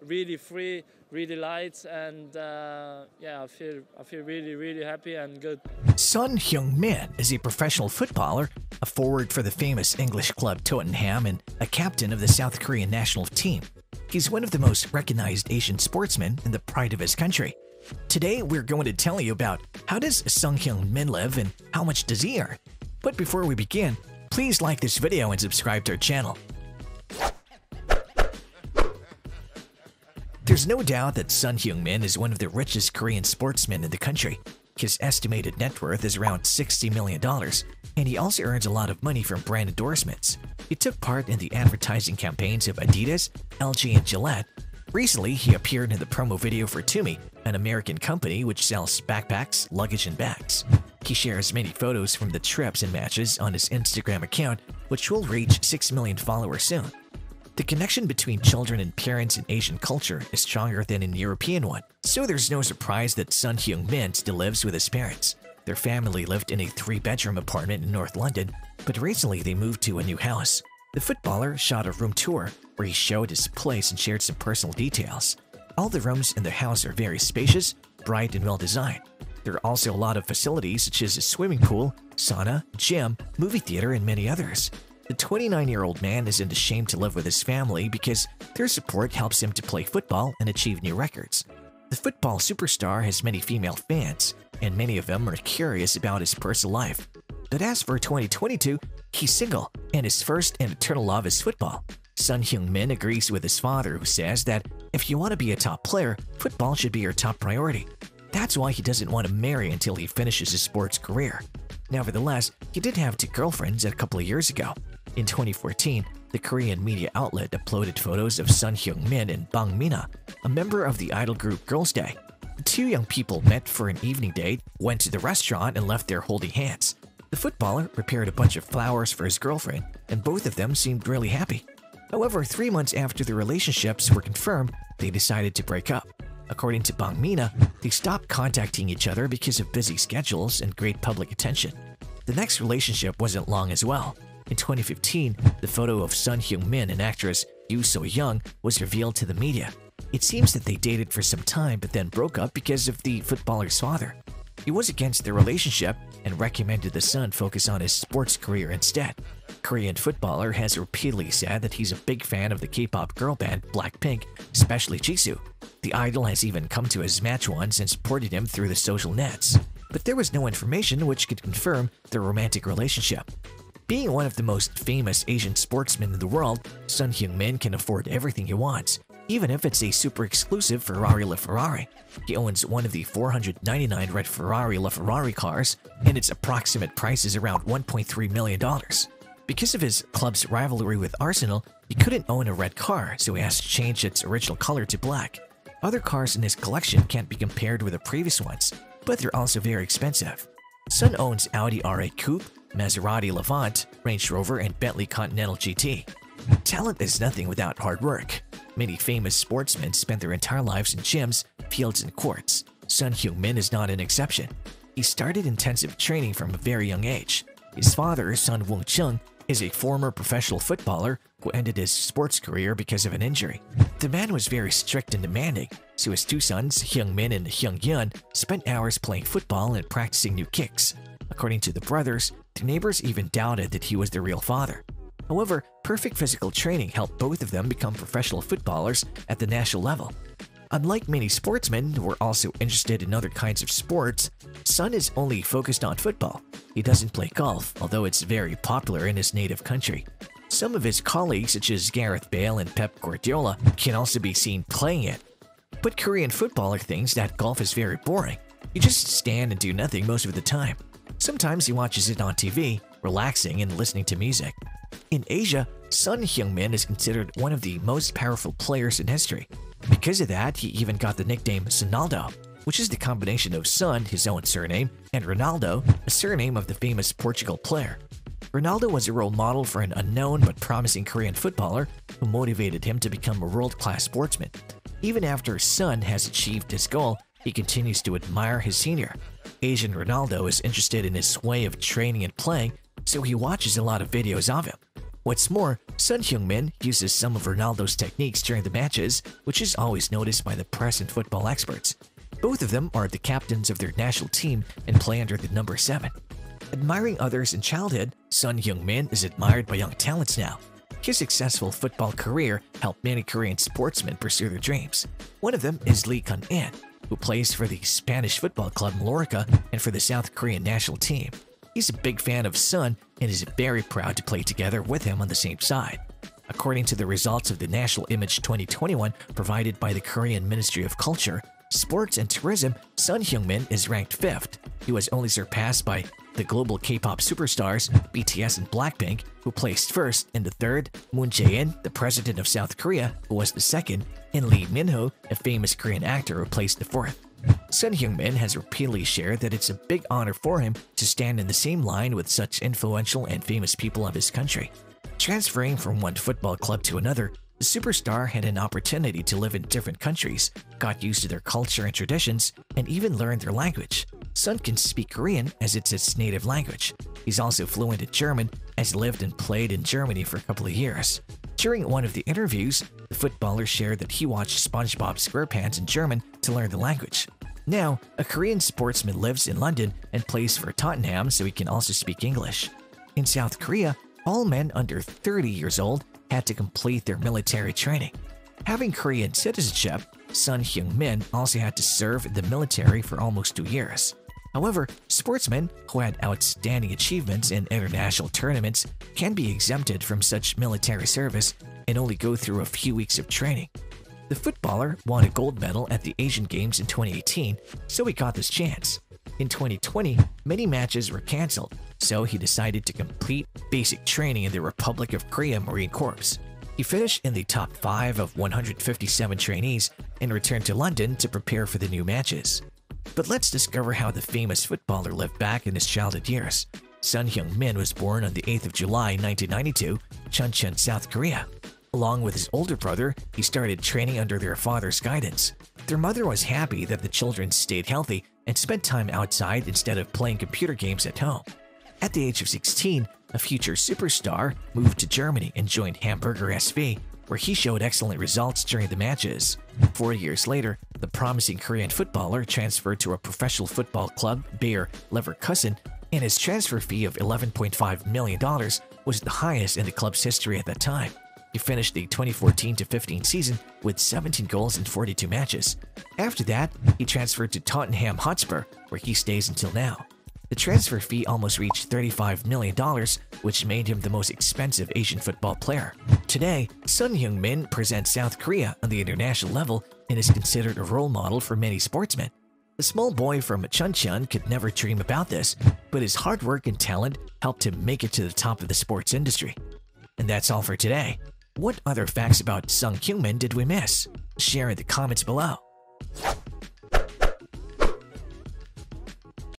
really free, really light, and yeah, I feel really happy and good. Son Heung Min is a professional footballer, a forward for the famous English club Tottenham, and a captain of the South Korean national team. He's one of the most recognized Asian sportsmen and the pride of his country. Today, we're going to tell you about how does Son Heung Min live and how much does he earn. But before we begin, please like this video and subscribe to our channel. There's no doubt that Son Heung Min is one of the richest Korean sportsmen in the country. His estimated net worth is around $60 million, and he also earns a lot of money from brand endorsements. He took part in the advertising campaigns of Adidas, LG, and Gillette. Recently, he appeared in the promo video for Tumi, an American company which sells backpacks, luggage, and bags. He shares many photos from the trips and matches on his Instagram account, which will reach 6 million followers soon. The connection between children and parents in Asian culture is stronger than in European one, so there's no surprise that Son Heung Min still lives with his parents. Their family lived in a 3-bedroom apartment in North London, but recently they moved to a new house. The footballer shot a room tour where he showed his place and shared some personal details. All the rooms in the house are very spacious, bright, and well-designed. There are also a lot of facilities such as a swimming pool, sauna, gym, movie theater, and many others. The 29-year-old man isn't ashamed to live with his family because their support helps him to play football and achieve new records. The football superstar has many female fans, and many of them are curious about his personal life. But as for 2022, he's single, and his first and eternal love is football. Son Heung Min agrees with his father, who says that if you want to be a top player, football should be your top priority. That's why he doesn't want to marry until he finishes his sports career. Nevertheless, he did have 2 girlfriends a couple of years ago. In 2014, the Korean media outlet uploaded photos of Son Heung Min and Bang Mina, a member of the idol group Girls' Day. The 2 young people met for an evening date, went to the restaurant, and left there holding hands. The footballer prepared a bunch of flowers for his girlfriend, and both of them seemed really happy. However, 3 months after the relationships were confirmed, they decided to break up. According to Bang Mina, they stopped contacting each other because of busy schedules and great public attention. The next relationship wasn't long as well. In 2015, the photo of Son Heung Min and actress Yoo So-young was revealed to the media. It seems that they dated for some time but then broke up because of the footballer's father. He was against the relationship and recommended the son focus on his sports career instead. Korean footballer has repeatedly said that he's a big fan of the K-pop girl band Blackpink, especially Jisoo. The idol has even come to his match once and supported him through the social nets. But there was no information which could confirm their romantic relationship. Being one of the most famous Asian sportsmen in the world, Son Heung Min can afford everything he wants, even if it's a super exclusive Ferrari LaFerrari. He owns one of the 499 red Ferrari LaFerrari cars, and its approximate price is around $1.3 million. Because of his club's rivalry with Arsenal, he couldn't own a red car, so he has to change its original color to black. Other cars in his collection can't be compared with the previous ones, but they're also very expensive. Son owns Audi R8 Coupe, Maserati Levant, Range Rover, and Bentley Continental GT. Talent is nothing without hard work. Many famous sportsmen spend their entire lives in gyms, fields, and courts. Son Heung Min is not an exception. He started intensive training from a very young age. His father, Son Woo-chung, is a former professional footballer who ended his sports career because of an injury. The man was very strict and demanding, so his 2 sons, Heung Min and Heung Yeon, spent hours playing football and practicing new kicks. According to the brothers, the neighbors even doubted that he was the real father. However, perfect physical training helped both of them become professional footballers at the national level. Unlike many sportsmen who are also interested in other kinds of sports, Son is only focused on football. He doesn't play golf, although it's very popular in his native country. Some of his colleagues, such as Gareth Bale and Pep Guardiola, can also be seen playing it. But Korean footballer thinks that golf is very boring. You just stand and do nothing most of the time. Sometimes he watches it on TV, relaxing and listening to music. In Asia, Son Heung Min is considered one of the most powerful players in history. Because of that, he even got the nickname Sonalda, which is the combination of Son, his own surname, and Ronaldo, a surname of the famous Portugal player. Ronaldo was a role model for an unknown but promising Korean footballer who motivated him to become a world-class sportsman. Even after Son has achieved his goal, he continues to admire his senior. Asian Ronaldo is interested in his way of training and playing, so he watches a lot of videos of him. What's more, Heung Min uses some of Ronaldo's techniques during the matches, which is always noticed by the press and football experts. Both of them are the captains of their national team and play under the number 7. Admiring others in childhood, Heung Min is admired by young talents now. His successful football career helped many Korean sportsmen pursue their dreams. One of them is Lee Kun-in, who plays for the Spanish football club Mallorca and for the South Korean national team. He's a big fan of Son and is very proud to play together with him on the same side. According to the results of the National Image 2021 provided by the Korean Ministry of Culture, Sports and Tourism, Heung Min is ranked 5th. He was only surpassed by the global K-pop superstars BTS and Blackpink, who placed 1st, and the 3rd, Moon Jae-in, the president of South Korea, who was the 2nd, and Lee Min-ho, a famous Korean actor, who placed the 4th. Heung Min has repeatedly shared that it's a big honor for him to stand in the same line with such influential and famous people of his country. Transferring from one football club to another, the superstar had an opportunity to live in different countries, got used to their culture and traditions, and even learned their language. Son can speak Korean as it's his native language. He's also fluent in German, has lived and played in Germany for a couple of years. During one of the interviews, the footballer shared that he watched SpongeBob SquarePants in German to learn the language. Now, a Korean sportsman lives in London and plays for Tottenham, so he can also speak English. In South Korea, all men under 30 years old had to complete their military training. Having Korean citizenship, Heung Min also had to serve in the military for almost 2 years. However, sportsmen who had outstanding achievements in international tournaments can be exempted from such military service and only go through a few weeks of training. The footballer won a gold medal at the Asian Games in 2018, so he got this chance. In 2020, many matches were cancelled, so he decided to complete basic training in the Republic of Korea Marine Corps. He finished in the top 5 of 157 trainees and returned to London to prepare for the new matches. But let's discover how the famous footballer lived back in his childhood years. Heung Min was born on the 8th of July 1992, Chuncheon, South Korea. Along with his older brother, he started training under their father's guidance. Their mother was happy that the children stayed healthy and spent time outside instead of playing computer games at home. At the age of 16, a future superstar moved to Germany and joined Hamburger SV, where he showed excellent results during the matches. 4 years later, the promising Korean footballer transferred to a professional football club, Bayer Leverkusen, and his transfer fee of $11.5 million was the highest in the club's history at that time. He finished the 2014-15 season with 17 goals in 42 matches. After that, he transferred to Tottenham Hotspur, where he stays until now. The transfer fee almost reached $35 million, which made him the most expensive Asian football player. Today, Heung Min presents South Korea on the international level and is considered a role model for many sportsmen. The small boy from Chuncheon could never dream about this, but his hard work and talent helped him make it to the top of the sports industry. And that's all for today. What other facts about Heung Min did we miss? Share in the comments below.